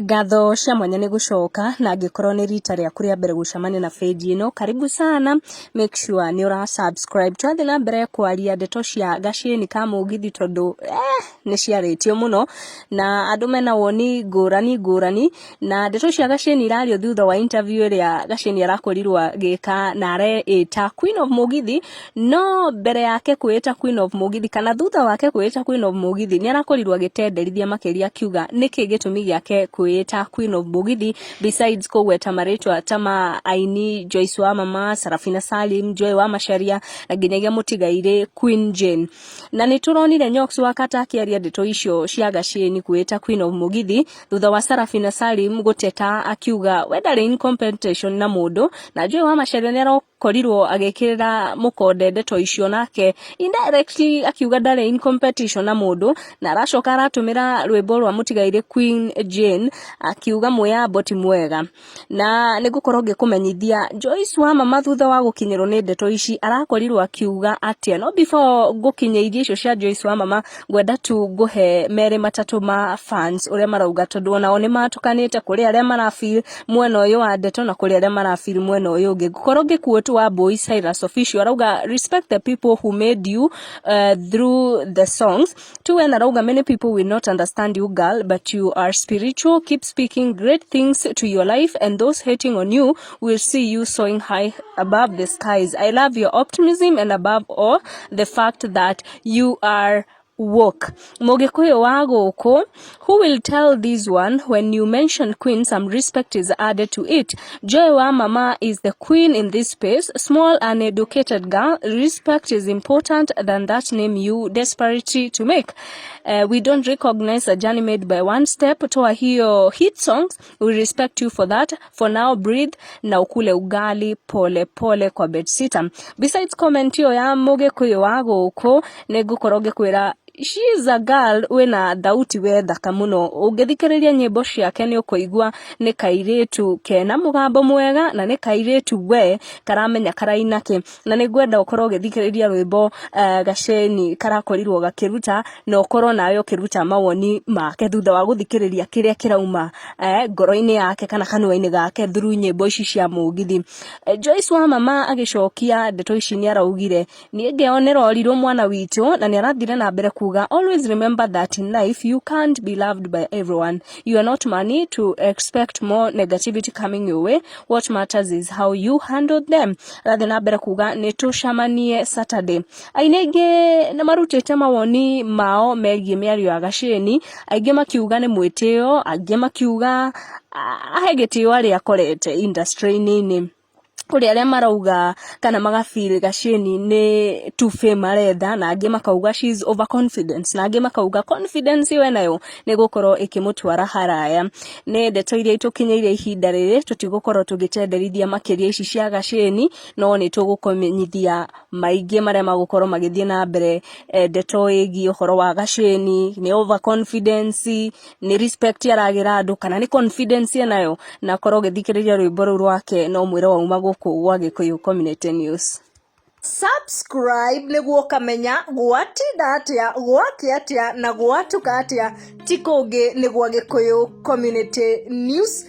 Gatho cia mwanya ni gucoka na angikorwo ni rita ria kuria mbere gucamania na page ino, karibu sana, make sure ni ura subscribe. Twathi na mbere kwaria ndeto cia Gasheni ka Mugithi tondu ni ciaritio muno na andu mena woni ngurani na ndeto cia Gasheni irario thutha wa interview ria Gasheni arakorirwo agika na areita Queen of Mugithi, no mbere yake kwita Queen of Mugithi kana thutha wake kwita Queen of Mugithi ni arakorirwo agitenderithia makiria akiuga niki gitumi giake kwita Queen of Mugithi besides kugweta maritwa tama aini Joyce wa Mamaa, Sarafina Salim, Joy wa Masharia na ginyagia mutigaire Queen Jane. Na nituronire Nyox wakata akiaria ndeto icio cia Gasheni kwita Queen of Mugithi thutha wa Sarafina Salim guteta akiuga wedare in competition na mundu, na Joy wa Masharia ni arakorirwo agekirira mukonde ndeto icio nake indirectly akiuga ndare in competition na mundu, na aracoka aratumira rwimbo rwa mutigaire Queen Jane akiuga mwiyambo ti mwega. Na nigukorwo ngikumenyithia Joyce wa Mamaa thutha wa gukinyirwo ni ndeto ici arakorirwo akiuga atia. No before gukinyeirie icio cia Joyce wa Mamaa, ngwenda tu nguhe mere matatu ma fans uria marauga tondu onao ni matukanite kuri aria marafeel mwena uyu wa ndeto na kuri aria marafeel mwena uyu ungi. Ngukorwo ngikuotu wa Boy Cyrus official arauga respect the people who made you through the songs. Tu when arauga many people will not understand you girl, but you are spiritual. Keep speaking great things to your life and those hating on you will see you soaring high above the skies. I love your optimism and above all the fact that you are woke. Mugikuyu wa guku, who will tell this one when you mention queen some respect is added to it. Joy wa Mamaa is the queen in this space, small uneducated girl. Respect is important than that name you desperately to make. We don't recognize a journey made by one step to a hit songs. We respect you for that. For now breathe na ukule ugali pole pole kwa bedsitter. Besides comment yo ya Mugikuyu wa guku, negukorwo ngikwira she is a girl wena thauti we thaka muno. Ungithikiriria nyimbo ciake ni ukuigua ni kairetu kena mugambo mwega na ni kairetu we karamenya karainake. Na nigwenda ukorwo ugithikiriria rwimbo Gasheni karakorirwo gakiruta na ukorwo nayo kiruta mawoni make thutha wa guthikiriria kiria kirauma ngoro-ini yake kana kanua-ini gake through nyimbo ici cia Mugithi. Joyce wa Mamaa agicokia ndeto ici ni araugire ni ngeonera orirwo mwana witu na ni arathire na mbere kuga always remember that in life you can't be loved by everyone. You are not money to expect more negativity coming your way. What matters is how you handle them. Rather na mbere kuga ni tucamanie Saturday. Ainege na marutete mawoni mao megie Mîario ya Gasheni, ainge makiuga ni mwitio, ainge makiuga ahegeti wale akorete industry nini. Kuri aria marauga kana magafeel Gasheni ni too fame aretha, na ange makauga she's overconfident, na ange makauga confidence we nayo ni gukorwo ikimutwara haraya. Ni ndeto iria itukinyeire ihinda riri tutigukorwo tugitenderithia makiria ici cia Gasheni, no ni tugukomenyithia maingi maria magukorwo magithie na mbere. Ndeto igi uhoro wa Gasheni ni overconfidence, ni respect aragira andu kana ni confidence nayo, na korwo githikiriria rwimbo ru rwake no mwire wa umago kwa Gikuyu Community News. Subscribe niguo kamenya gwatinda atia, gwakia atia na gwatuka atia tikungi niguo Gikuyu Community News.